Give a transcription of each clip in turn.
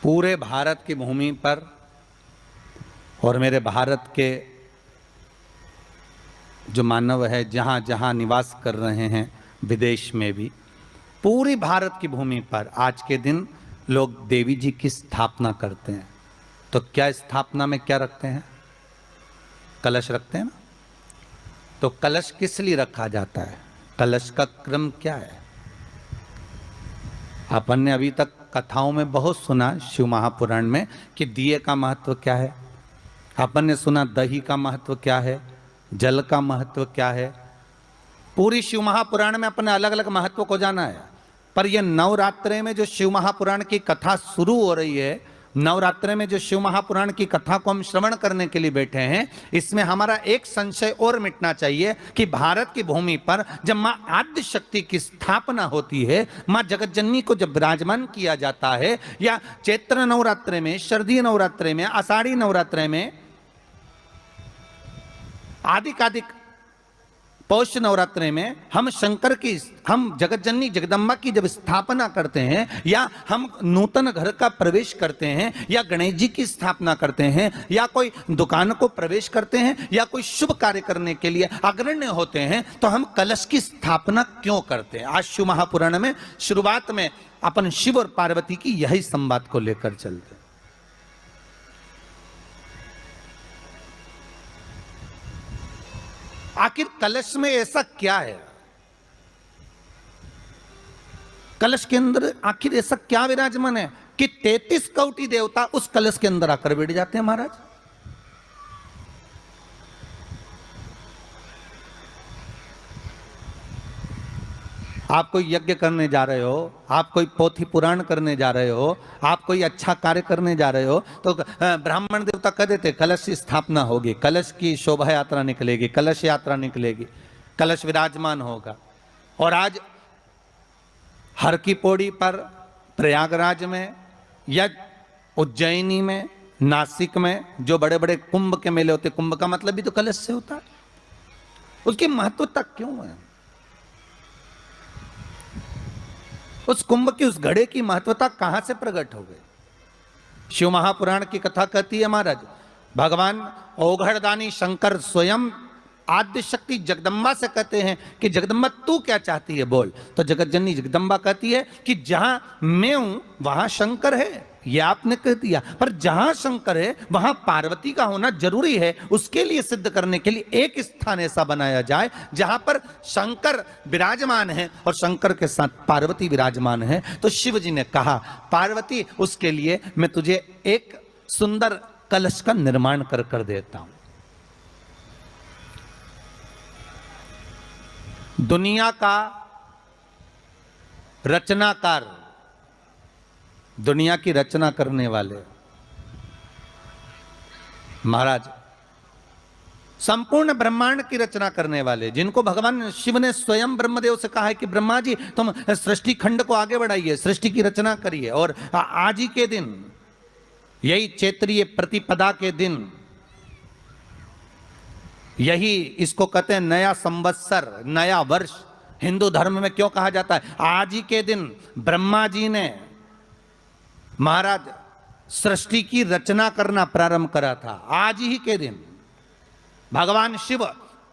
पूरे भारत की भूमि पर और मेरे भारत के जो मानव है जहाँ जहाँ निवास कर रहे हैं, विदेश में भी, पूरी भारत की भूमि पर आज के दिन लोग देवी जी की स्थापना करते हैं। तो क्या स्थापना में क्या रखते हैं? कलश रखते हैं ना। तो कलश किस लिए रखा जाता है? कलश का क्रम क्या है? अपन ने अभी तक कथाओं में बहुत सुना, शिव महापुराण में, कि दिए का महत्व क्या है। अपन ने सुना दही का महत्व क्या है, जल का महत्व क्या है। पूरी शिव महापुराण में अपने अलग अलग महत्व को जाना है। पर यह नवरात्रे में जो शिव महापुराण की कथा शुरू हो रही है, नवरात्रे में जो शिव महापुराण की कथा को हम श्रवण करने के लिए बैठे हैं, इसमें हमारा एक संशय और मिटना चाहिए कि भारत की भूमि पर जब मां आद्य शक्ति की स्थापना होती है, मां जगतजननी को जब विराजमान किया जाता है, या चैत्र नवरात्रे में, शरदीय नवरात्रे में, आषाढ़ी नवरात्रे में, आदिकादिक पौष नवरात्रे में हम शंकर की, हम जगतजननी जगदम्बा की जब स्थापना करते हैं, या हम नूतन घर का प्रवेश करते हैं, या गणेश जी की स्थापना करते हैं, या कोई दुकान को प्रवेश करते हैं, या कोई शुभ कार्य करने के लिए अग्रण्य होते हैं, तो हम कलश की स्थापना क्यों करते हैं? आज शिव महापुराण में शुरुआत में अपन शिव और पार्वती की यही संवाद को लेकर चलते हैं। आखिर कलश में ऐसा क्या है? कलश के अंदर आखिर ऐसा क्या विराजमान है कि 33 कोटि देवता उस कलश के अंदर आकर बैठ जाते हैं? महाराज, आप कोई यज्ञ करने जा रहे हो, आप कोई पोथी पुराण करने जा रहे हो, आप कोई अच्छा कार्य करने जा रहे हो, तो ब्राह्मण देवता कह देते कलश की स्थापना होगी, कलश की शोभा यात्रा निकलेगी, कलश यात्रा निकलेगी, कलश विराजमान होगा। और आज हर की पौड़ी पर, प्रयागराज में, या उज्जैनी में, नासिक में जो बड़े बड़े कुंभ के मेले होते, कुंभ का मतलब भी तो कलश से होता है। उसकी महत्वता क्यों है? उस कुंभ की, उस घड़े की महत्वता कहां से प्रकट हो गई? शिव महापुराण की कथा कहती है महाराज, भगवान ओघड़दानी शंकर स्वयं आद्य शक्ति जगदम्बा से कहते हैं कि जगदम्बा तू क्या चाहती है बोल। तो जगतजननी जगदम्बा कहती है कि जहां मैं हूं वहां शंकर है। यह आपने कह दिया, पर जहां शंकर है वहां पार्वती का होना जरूरी है। उसके लिए सिद्ध करने के लिए एक स्थान ऐसा बनाया जाए जहां पर शंकर विराजमान है और शंकर के साथ पार्वती विराजमान है। तो शिव जी ने कहा, पार्वती, उसके लिए मैं तुझे एक सुंदर कलश का निर्माण कर देता हूं। दुनिया का रचनाकार, दुनिया की रचना करने वाले महाराज, संपूर्ण ब्रह्मांड की रचना करने वाले, जिनको भगवान शिव ने स्वयं ब्रह्मदेव से कहा है कि ब्रह्मा जी तुम सृष्टि खंड को आगे बढ़ाइए, सृष्टि की रचना करिए। और आज ही के दिन, यही चैत्रीय प्रतिपदा के दिन, यही इसको कहते हैं नया संवत्सर, नया वर्ष। हिंदू धर्म में क्यों कहा जाता है? आज ही के दिन ब्रह्मा जी ने महाराज सृष्टि की रचना करना प्रारंभ करा था। आज ही के दिन भगवान शिव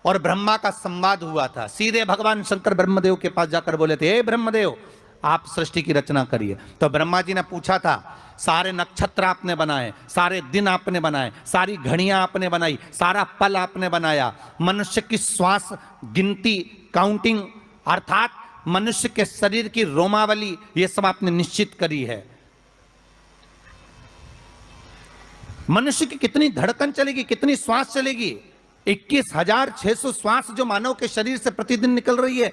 और ब्रह्मा का संवाद हुआ था। सीधे भगवान शंकर ब्रह्मदेव के पास जाकर बोले थे, हे ब्रह्मदेव, आप सृष्टि की रचना करिए। तो ब्रह्मा जी ने पूछा था, सारे नक्षत्र आपने बनाए, सारे दिन आपने बनाए, सारी घड़ियां आपने बनाई, सारा पल आपने बनाया, मनुष्य की श्वास गिनती, काउंटिंग, अर्थात मनुष्य के शरीर की रोमावली, ये सब आपने निश्चित करी है। मनुष्य की कितनी धड़कन चलेगी, कितनी श्वास चलेगी, 21,600 श्वास जो मानव के शरीर से प्रतिदिन निकल रही है,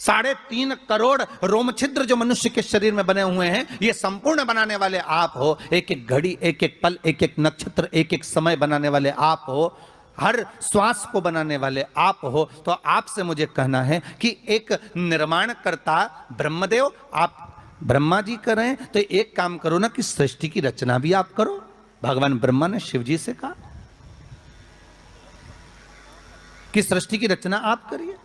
3.5 करोड़ रोम छिद्र जो मनुष्य के शरीर में बने हुए हैं, ये संपूर्ण बनाने वाले आप हो। एक एक घड़ी, एक एक पल, एक एक नक्षत्र, एक एक समय बनाने वाले आप हो। हर श्वास को बनाने वाले आप हो। तो आपसे मुझे कहना है कि एक निर्माणकर्ता ब्रह्मदेव, आप ब्रह्मा जी कर रहे हैं, तो एक काम करो ना कि सृष्टि की रचना भी आप करो। भगवान ब्रह्मा ने शिव जी से कहा कि सृष्टि की रचना आप करिए।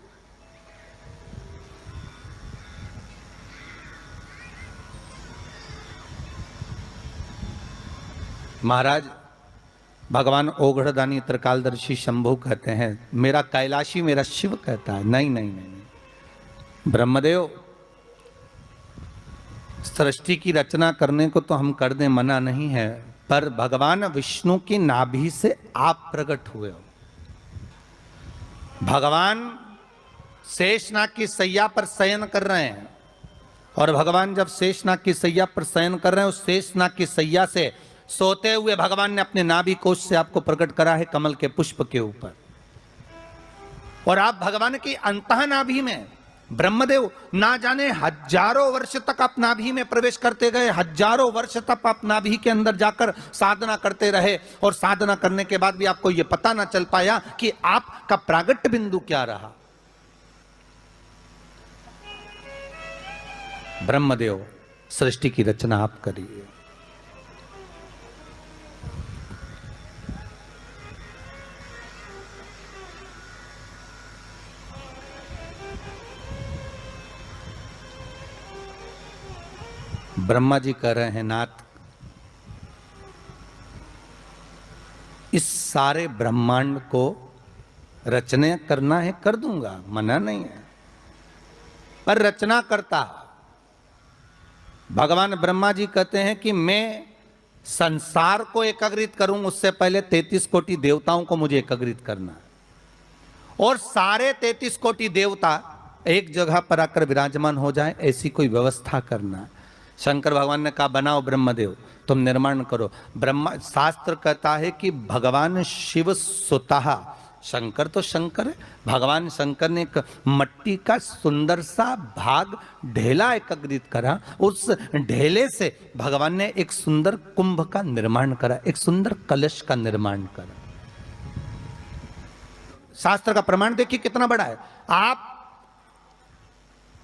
महाराज भगवान ओघड़दानी त्रिकालदर्शी शंभु कहते हैं, मेरा कैलाशी मेरा शिव कहता है, नहीं नहीं नहीं, नहीं। ब्रह्मदेव सृष्टि की रचना करने को तो हम कर दें, मना नहीं है, पर भगवान विष्णु की नाभि से आप प्रकट हुए हो। भगवान शेषनाग की सैया पर शयन कर रहे हैं, और भगवान जब शेषनाग की सैया पर शयन कर रहे हैं, उस शेषनाग की सैया से सोते हुए भगवान ने अपने नाभि कोश से आपको प्रकट करा है कमल के पुष्प के ऊपर। और आप भगवान की अंतः नाभि में, ब्रह्मदेव ना जाने हजारों वर्ष तक आप नाभि में प्रवेश करते गए, हजारों वर्ष तक आप नाभि के अंदर जाकर साधना करते रहे, और साधना करने के बाद भी आपको यह पता ना चल पाया कि आपका प्रागट्य बिंदु क्या रहा। ब्रह्मदेव सृष्टि की रचना आप करिए। ब्रह्मा जी कह रहे हैं, नाथ इस सारे ब्रह्मांड को रचना करना है, कर दूंगा, मना नहीं है, पर रचना करता भगवान ब्रह्मा जी कहते हैं कि मैं संसार को एकाग्रित करूं, उससे पहले 33 कोटि देवताओं को मुझे एकाग्रित करना है, और सारे 33 कोटि देवता एक जगह पर आकर विराजमान हो जाए, ऐसी कोई व्यवस्था करना है। शंकर भगवान ने कहा, बनाओ ब्रह्मदेव, तुम निर्माण करो। ब्रह्मा शास्त्र कहता है कि भगवान शिव स्वतः, शंकर तो शंकर है, भगवान शंकर ने एक मट्टी का सुंदर सा भाग ढेला एकाग्रित करा, उस ढेले से भगवान ने एक सुंदर कुंभ का निर्माण करा, एक सुंदर कलश का निर्माण करा। शास्त्र का प्रमाण देखिए कितना बड़ा है। आप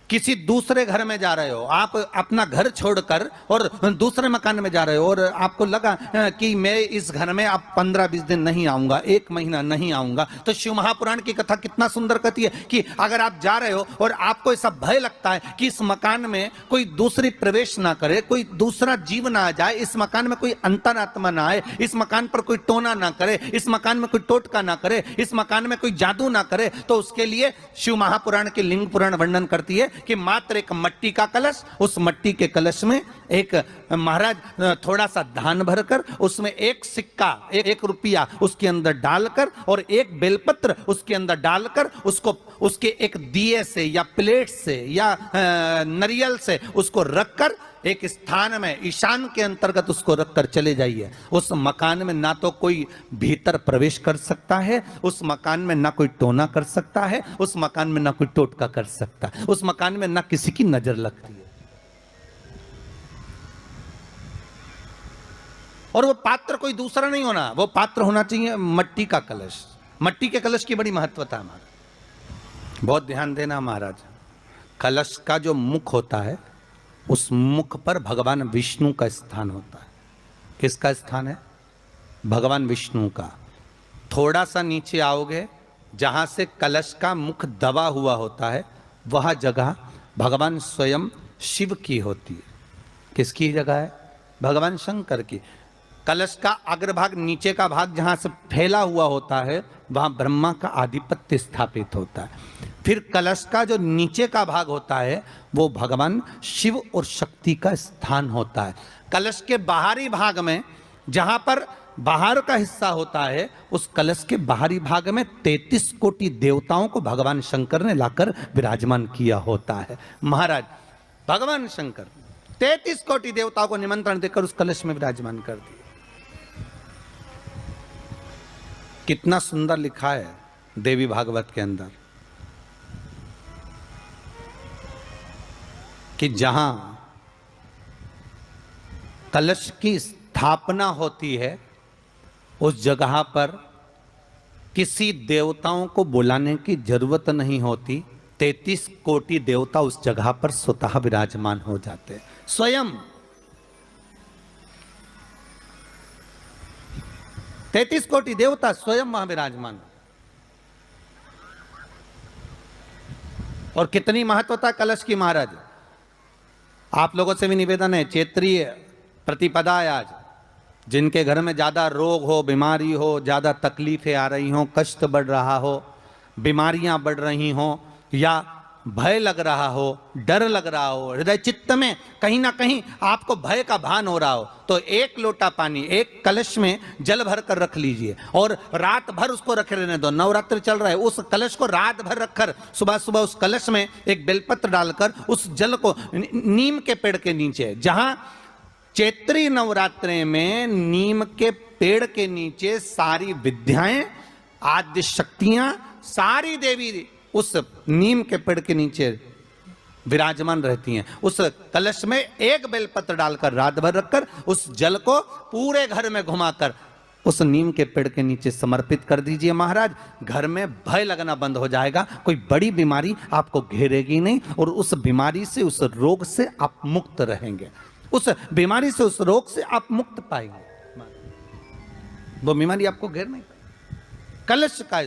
किसी दूसरे घर में जा रहे हो, आप अपना घर छोड़कर और दूसरे मकान में जा रहे हो, और आपको लगा कि मैं इस घर में अब 15-20 दिन नहीं आऊंगा, 1 महीना नहीं आऊंगा, तो शिव महापुराण की कथा कितना सुंदर कहती है कि अगर आप जा रहे हो और आपको ऐसा भय लगता है कि इस मकान में कोई दूसरी प्रवेश ना करे, कोई दूसरा जीव ना आ जाए, इस मकान में कोई अंतरात्मा ना आए, इस मकान पर कोई टोना ना करे, इस मकान में कोई टोटका ना करे, इस मकान में कोई जादू ना करे, तो उसके लिए शिव महापुराण की लिंग पुराण वर्णन करती है कि मात्र एक मट्टी का कलश, उस मट्टी के कलश में एक महाराज थोड़ा सा धान भरकर, उसमें एक सिक्का, एक रुपया उसके अंदर डालकर, और एक बेलपत्र उसके अंदर डालकर, उसको उसके एक दिए से या प्लेट से या नारियल से उसको रखकर एक स्थान में ईशान के अंतर्गत उसको रखकर चले जाइए। उस मकान में ना तो कोई भीतर प्रवेश कर सकता है, उस मकान में ना कोई टोना कर सकता है, उस मकान में ना कोई टोटका कर सकता है, उस मकान में ना किसी की नजर लगती है। और वो पात्र कोई दूसरा नहीं होना, वो पात्र होना चाहिए मट्टी का कलश। मट्टी के कलश की बड़ी महत्वता है हमारा, बहुत ध्यान देना महाराज। कलश का जो मुख होता है, उस मुख पर भगवान विष्णु का स्थान होता है। किसका स्थान है? भगवान विष्णु का। थोड़ा सा नीचे आओगे, जहां से कलश का मुख दबा हुआ होता है, वह जगह भगवान स्वयं शिव की होती है। किसकी जगह है? भगवान शंकर की। कलश का अग्रभाग, नीचे का भाग जहां से फैला हुआ होता है, वहां ब्रह्मा का आधिपत्य स्थापित होता है। फिर कलश का जो नीचे का भाग होता है, वो भगवान शिव और शक्ति का स्थान होता है। कलश के बाहरी भाग में, जहां पर बाहर का हिस्सा होता है, उस कलश के बाहरी भाग में 33 कोटि देवताओं को भगवान शंकर ने लाकर विराजमान किया होता है। महाराज भगवान शंकर 33 कोटि देवताओं को निमंत्रण देकर उस कलश में विराजमान कर दिया। कितना सुंदर लिखा है देवी भागवत के अंदर कि जहां कलश की स्थापना होती है, उस जगह पर किसी देवताओं को बुलाने की जरूरत नहीं होती। 33 कोटि देवता उस जगह पर स्वतः विराजमान हो जाते हैं। स्वयं 33 कोटि देवता स्वयं वहां विराजमान। और कितनी महत्वता कलश की महाराज। आप लोगों से भी निवेदन है, क्षेत्रीय प्रतिपदा है आज, जिनके घर में ज़्यादा रोग हो, बीमारी हो, ज़्यादा तकलीफें आ रही हों, कष्ट बढ़ रहा हो, बीमारियां बढ़ रही हों, या भय लग रहा हो, डर लग रहा हो, हृदय चित्त में कहीं ना कहीं आपको भय का भान हो रहा हो, तो एक लोटा पानी, एक कलश में जल भर कर रख लीजिए और रात भर उसको रखे रहने दो। नवरात्र चल रहा है, उस कलश को रात भर रखकर सुबह सुबह उस कलश में एक बेलपत्र डालकर उस जल को नीम के पेड़ के नीचे, जहां चैत्री नवरात्रे में नीम के पेड़ के नीचे सारी विद्याएं, आद्य शक्तियां, सारी देवी उस नीम के पेड़ के नीचे विराजमान रहती हैं। उस कलश में एक बेलपत्र डालकर रात भर रखकर उस जल को पूरे घर में घुमाकर उस नीम के पेड़ के नीचे समर्पित कर दीजिए महाराज। घर में भय लगना बंद हो जाएगा, कोई बड़ी बीमारी आपको घेरेगी नहीं और उस बीमारी से, उस रोग से आप मुक्त रहेंगे। उस बीमारी से, उस रोग से आप मुक्त पाएंगे, वो बीमारी आपको घेर नहीं पाएगी। कलश का